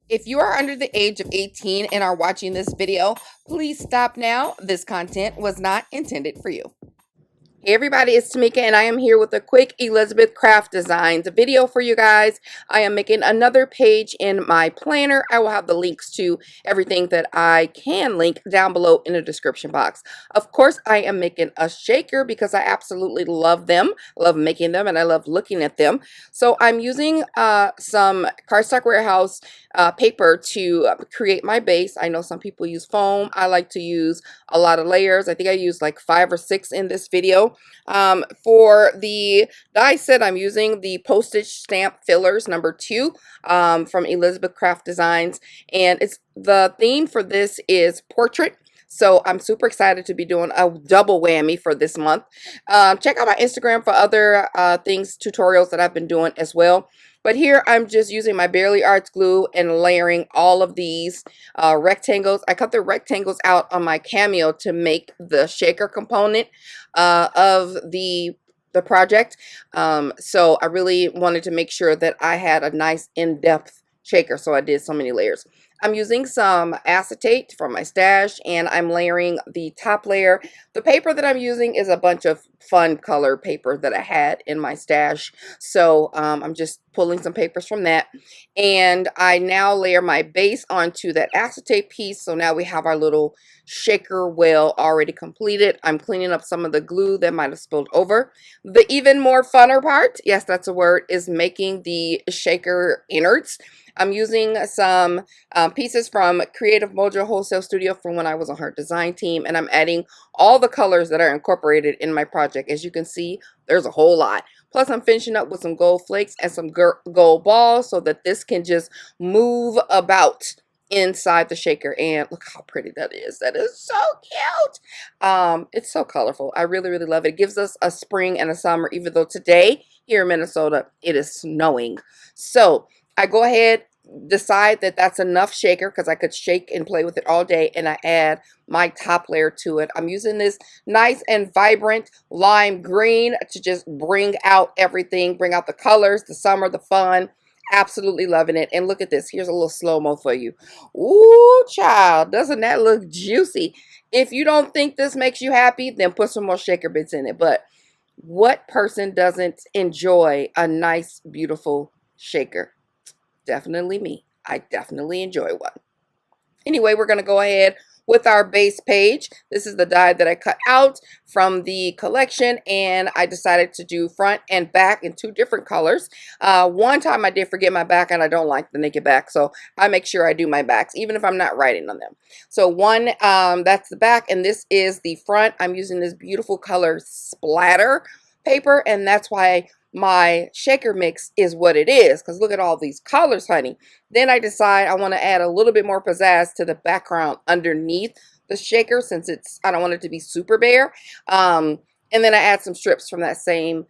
If you are under the age of 18 and are watching this video, please stop now. This content was not intended for you. Hey everybody, it's Tamika and I am here with a quick Elizabeth Craft Designs video for you guys. I am making another page in my planner. I will have the links to everything that I can link down below in the description box. Of course, I am making a shaker because I absolutely love them, love making them, and I love looking at them. So I'm using some Cardstock Warehouse paper to create my base. I know some people use foam. I like to use a lot of layers. I think I used like 5 or 6 in this video. For the die set, I'm using the postage stamp fillers number 2 from Elizabeth Craft Designs, and the theme for this is portrait. So I'm super excited to be doing a double whammy for this month. Check out my Instagram for other tutorials that I've been doing as well. But here I'm just using my Barely Arts glue and layering all of these rectangles. I cut the rectangles out on my Cameo to make the shaker component of the project. So I really wanted to make sure that I had a nice in-depth shaker, so I did so many layers. I'm using some acetate from my stash, and I'm layering the top layer. The paper that I'm using is a bunch of fun color paper that I had in my stash, so I'm just pulling some papers from that, and I now layer my base onto that acetate piece. So now we have our little shaker well already completed. I'm cleaning up some of the glue that might have spilled over. The even more funner part, yes, that's a word, is making the shaker innards. I'm using some pieces from Creative Mojo Wholesale Studio from when I was on her design team, and I'm adding all the colors that are incorporated in my project. As you can see, there's a whole lot. Plus, I'm finishing up with some gold flakes and some gold balls so that this can just move about inside the shaker. And look how pretty that is. That is so cute. It's so colorful. I really, really love it. It gives us a spring and a summer, even though today here in Minnesota it is snowing. So I go ahead, decide that that's enough shaker because I could shake and play with it all day, and I add my top layer to it. I'm using this nice and vibrant lime green to just bring out everything, bring out the colors, the summer, the fun. Absolutely loving it. And look at this. Here's a little slow-mo for you. Ooh, child, doesn't that look juicy? If you don't think this makes you happy, then put some more shaker bits in it. But what person doesn't enjoy a nice, beautiful shaker? Definitely me. I definitely enjoy one. Anyway, we're going to go ahead with our base page. This is the die that I cut out from the collection, and I decided to do front and back in 2 different colors. One time I did forget my back, and I don't like the naked back, so I make sure I do my backs, even if I'm not writing on them. So one, that's the back, and this is the front. I'm using this beautiful color splatter paper, and that's why my shaker mix is what it is, because look at all these colors, honey. Then I decide I want to add a little bit more pizzazz to the background underneath the shaker, since I don't want it to be super bare. And then I add some strips from that same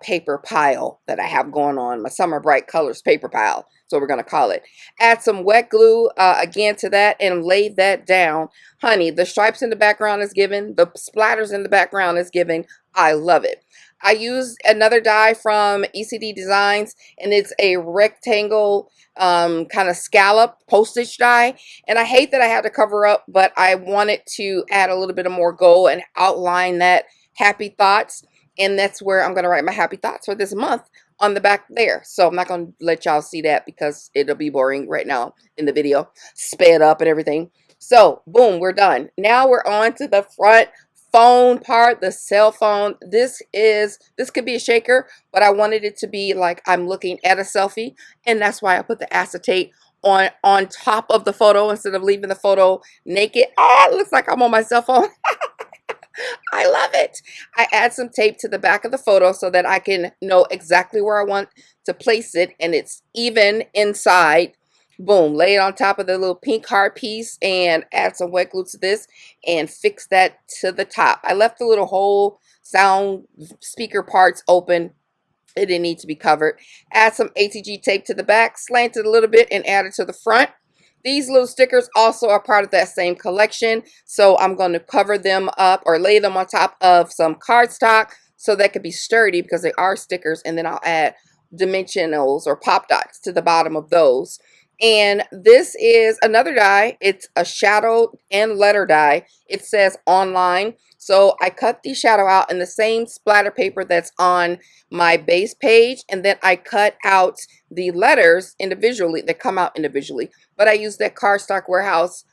paper pile that I have going on, my Summer Bright Colors paper pile, so we're going to call it. Add some wet glue again to that and lay that down. Honey, the stripes in the background is given, the splatters in the background is given. I love it. I used another die from ECD Designs, and it's a rectangle kind of scallop postage die. And I hate that I had to cover up, but I wanted to add a little bit of more gold and outline that happy thoughts. And that's where I'm going to write my happy thoughts for this month on the back there. So I'm not going to let y'all see that because it'll be boring right now in the video, sped up and everything. So boom, we're done. Now we're on to the front phone part, the cell phone. This could be a shaker, but I wanted it to be like I'm looking at a selfie, and that's why I put the acetate on top of the photo instead of leaving the photo naked. Oh, it looks like I'm on my cell phone. I love it. I add some tape to the back of the photo so that I can know exactly where I want to place it, and it's even inside. Boom, lay it on top of the little pink heart piece and add some wet glue to this and fix that to the top. I left the little hole sound speaker parts open. It didn't need to be covered. Add some ATG tape to the back, slant it a little bit, and add it to the front. These little stickers also are part of that same collection, so I'm going to cover them up or lay them on top of some cardstock so that could be sturdy because they are stickers, and then I'll add dimensionals or pop dots to the bottom of those. And this is another die. It's a shadow and letter die. It says online. So I cut the shadow out in the same splatter paper that's on my base page. And then I cut out the letters individually. They come out individually. But I use that Cardstock Warehouse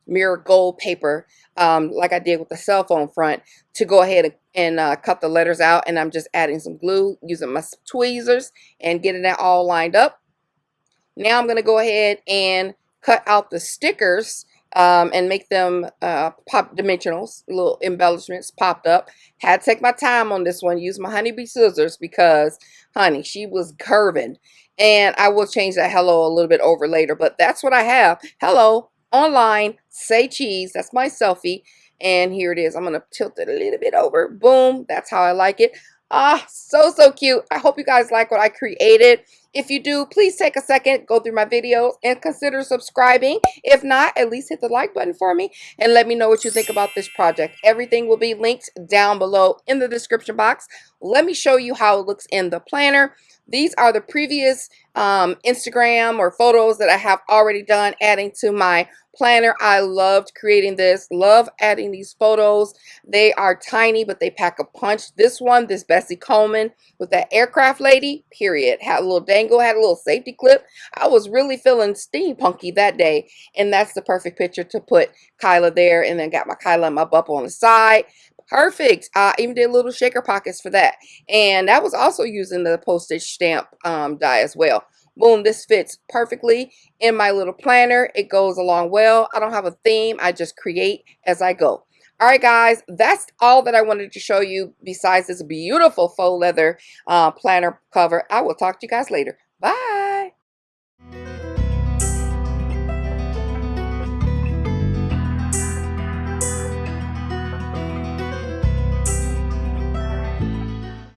mirror gold paper, like I did with the cell phone front, to go ahead and cut the letters out. And I'm just adding some glue using my tweezers and getting that all lined up. Now I'm going to go ahead and cut out the stickers and make them pop dimensionals, little embellishments popped up. Had to take my time on this one, use my honeybee scissors because, honey, she was curving. And I will change that hello a little bit over later, but that's what I have. Hello, online, say cheese. That's my selfie. And here it is. I'm going to tilt it a little bit over. Boom. That's how I like it. Ah, so cute. I hope you guys like what I created. If you do, please take a second, go through my videos, and consider subscribing. If not, at least hit the like button for me and let me know what you think about this project. Everything will be linked down below in the description box. Let me show you how it looks in the planner. These are the previous Instagram or photos that I have already done adding to my planner. I loved creating this, love adding these photos. They are tiny, but they pack a punch. This one, this Bessie Coleman with that aircraft lady, period. Had a little dangle, had a little safety clip. I was really feeling steampunky that day, and that's the perfect picture to put Kyla there, and then got my Kyla and my Bubba on the side. Perfect. I even did little shaker pockets for that. And that was also using the postage stamp die as well. Boom, this fits perfectly in my little planner. It goes along well. I don't have a theme. I just create as I go. All right, guys, that's all that I wanted to show you besides this beautiful faux leather planner cover. I will talk to you guys later. Bye.